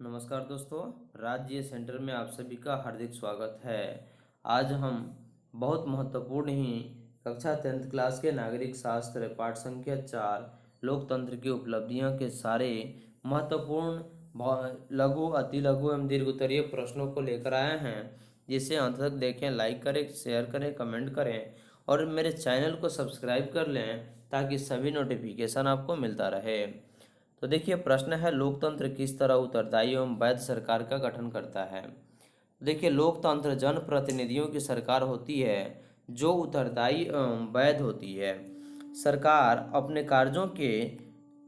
नमस्कार दोस्तों, राज्य सेंटर में आप सभी का हार्दिक स्वागत है। आज हम बहुत महत्वपूर्ण ही कक्षा 10th क्लास के नागरिक शास्त्र पाठ संख्या 4 लोकतंत्र की उपलब्धियों के सारे महत्वपूर्ण लघु, अति लघु एवं दीर्घ उत्तरीय प्रश्नों को लेकर आए हैं, जिसे अंत तक देखें, लाइक करें, शेयर करें, कमेंट करें और मेरे चैनल को सब्सक्राइब कर लें ताकि सभी नोटिफिकेशन आपको मिलता रहे। तो देखिए, प्रश्न है लोकतंत्र किस तरह उत्तरदायी एवं वैध सरकार का गठन करता है। देखिए, लोकतंत्र जनप्रतिनिधियों की सरकार होती है जो उत्तरदायी एवं वैध होती है। सरकार अपने कार्यों के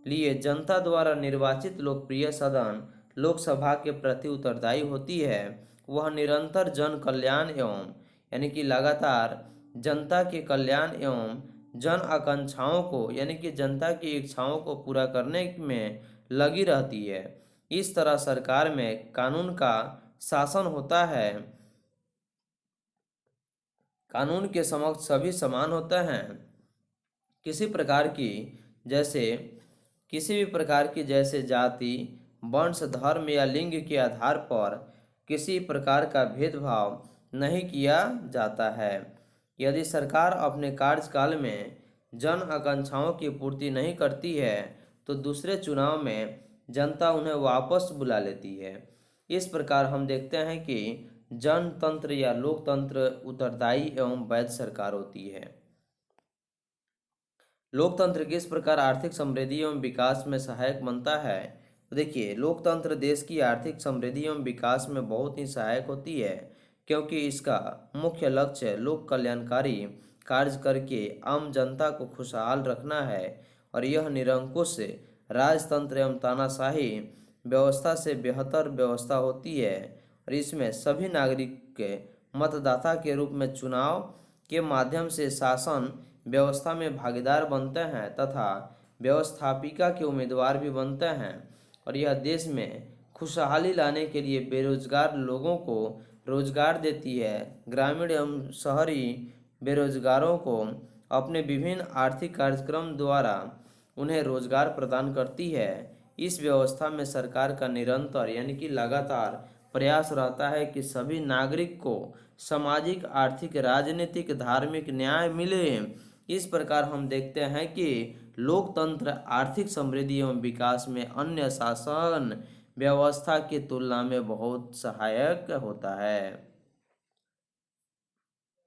लिए जनता द्वारा निर्वाचित लोकप्रिय सदन लोकसभा के प्रति उत्तरदायी होती है। वह निरंतर जन कल्याण एवं यानी कि लगातार जनता के कल्याण एवं जन आकांक्षाओं को यानी कि जनता की इच्छाओं को पूरा करने में लगी रहती है। इस तरह सरकार में कानून का शासन होता है। कानून के समक्ष सभी समान होते हैं। किसी भी प्रकार की जैसे जाति, वंश, धर्म या लिंग के आधार पर किसी प्रकार का भेदभाव नहीं किया जाता है। यदि सरकार अपने कार्यकाल में जन आकांक्षाओं की पूर्ति नहीं करती है तो दूसरे चुनाव में जनता उन्हें वापस बुला लेती है। इस प्रकार हम देखते हैं कि जनतंत्र या लोकतंत्र उत्तरदायी एवं वैध सरकार होती है। लोकतंत्र किस प्रकार आर्थिक समृद्धि एवं विकास में सहायक बनता है। तो देखिए, लोकतंत्र देश की आर्थिक समृद्धि एवं विकास में बहुत ही सहायक होती है, क्योंकि इसका मुख्य लक्ष्य लोक कल्याणकारी कार्य करके आम जनता को खुशहाल रखना है और यह निरंकुश राजतंत्र एवं तानाशाही व्यवस्था से बेहतर व्यवस्था होती है और इसमें सभी नागरिक के मतदाता के रूप में चुनाव के माध्यम से शासन व्यवस्था में भागीदार बनते हैं तथा व्यवस्थापिका के उम्मीदवार भी बनते हैं और यह देश में खुशहाली लाने के लिए बेरोजगार लोगों को रोजगार देती है। ग्रामीण एवं शहरी बेरोजगारों को अपने विभिन्न आर्थिक कार्यक्रम द्वारा उन्हें रोजगार प्रदान करती है। इस व्यवस्था में सरकार का निरंतर यानी कि लगातार प्रयास रहता है कि सभी नागरिक को सामाजिक, आर्थिक, राजनीतिक, धार्मिक न्याय मिले। इस प्रकार हम देखते हैं कि लोकतंत्र आर्थिक समृद्धि एवं विकास में अन्य शासन व्यवस्था की तुलना में बहुत सहायक होता है।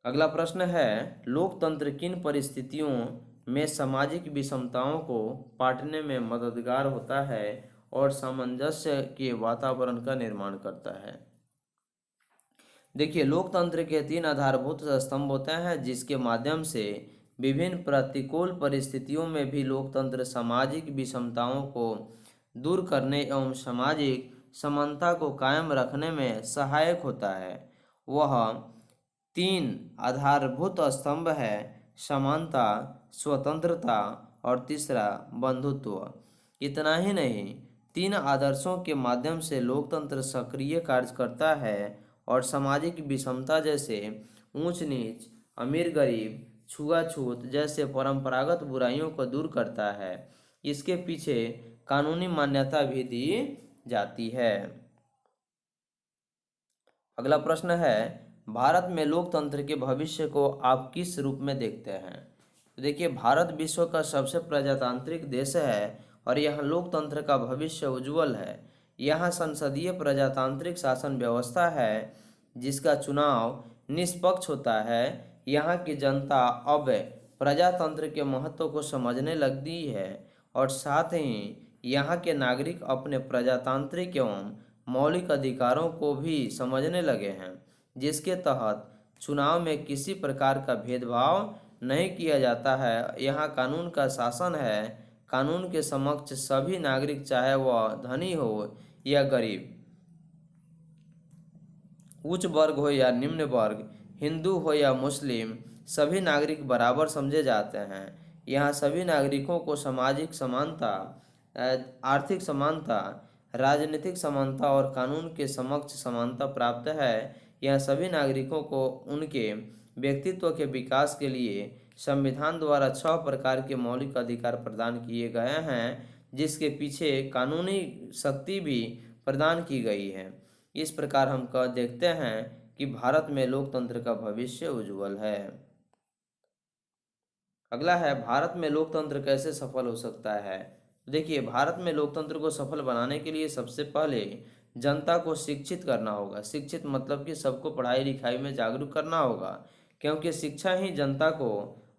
अगला प्रश्न है लोकतंत्र किन परिस्थितियों में सामाजिक विषमताओं को पाटने में मददगार होता है और सामंजस्य के वातावरण का निर्माण करता है। देखिए, लोकतंत्र के 3 आधारभूत स्तंभ होते हैं जिसके माध्यम से विभिन्न प्रतिकूल परिस्थितियों में भी लोकतंत्र सामाजिक विषमताओं को दूर करने एवं सामाजिक समानता को कायम रखने में सहायक होता है। वह 3 आधारभूत स्तंभ है समानता, स्वतंत्रता और तीसरा बंधुत्व। इतना ही नहीं, 3 आदर्शों के माध्यम से लोकतंत्र सक्रिय कार्य करता है और सामाजिक विषमता जैसे ऊंच नीच, अमीर गरीब, छुआछूत जैसे परंपरागत बुराइयों को दूर करता है। इसके पीछे कानूनी मान्यता भी दी जाती है। अगला प्रश्न है भारत में लोकतंत्र के भविष्य को आप किस रूप में देखते हैं। तो देखिए, भारत विश्व का सबसे प्रजातांत्रिक देश है और यहाँ लोकतंत्र का भविष्य उज्जवल है। यहाँ संसदीय प्रजातांत्रिक शासन व्यवस्था है जिसका चुनाव निष्पक्ष होता है। यहाँ की जनता अब प्रजातंत्र के महत्व को समझने लगी है और साथ ही यहाँ के नागरिक अपने प्रजातांत्रिक एवं मौलिक अधिकारों को भी समझने लगे हैं, जिसके तहत चुनाव में किसी प्रकार का भेदभाव नहीं किया जाता है। यहाँ कानून का शासन है। कानून के समक्ष सभी नागरिक, चाहे वह धनी हो या गरीब, उच्च वर्ग हो या निम्न वर्ग, हिंदू हो या मुस्लिम, सभी नागरिक बराबर समझे जाते हैं। यहाँ सभी नागरिकों को सामाजिक समानता, आर्थिक समानता, राजनीतिक समानता और कानून के समक्ष समानता प्राप्त है। यहाँ सभी नागरिकों को उनके व्यक्तित्व के विकास के लिए संविधान द्वारा 6 प्रकार के मौलिक अधिकार प्रदान किए गए हैं, जिसके पीछे कानूनी शक्ति भी प्रदान की गई है। इस प्रकार हम कह देखते हैं कि भारत में लोकतंत्र का भविष्य उज्जवल है। अगला है, भारत में लोकतंत्र कैसे सफल हो सकता है। तो देखिए, भारत में लोकतंत्र को सफल बनाने के लिए सबसे पहले जनता को शिक्षित करना होगा। शिक्षित मतलब कि सबको पढ़ाई लिखाई में जागरूक करना होगा, क्योंकि शिक्षा ही जनता को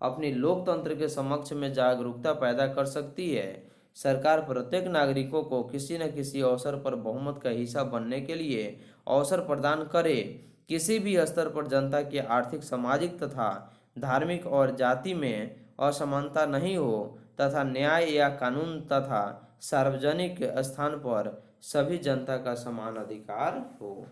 अपनी लोकतंत्र के समक्ष में जागरूकता पैदा कर सकती है। सरकार प्रत्येक नागरिकों को किसी न किसी अवसर पर बहुमत का हिस्सा बनने के लिए अवसर प्रदान करे। किसी भी स्तर पर जनता की आर्थिक, सामाजिक तथा धार्मिक और जाति में असमानता नहीं हो तथा न्याय या कानून तथा सार्वजनिक स्थान पर सभी जनता का समान अधिकार हो।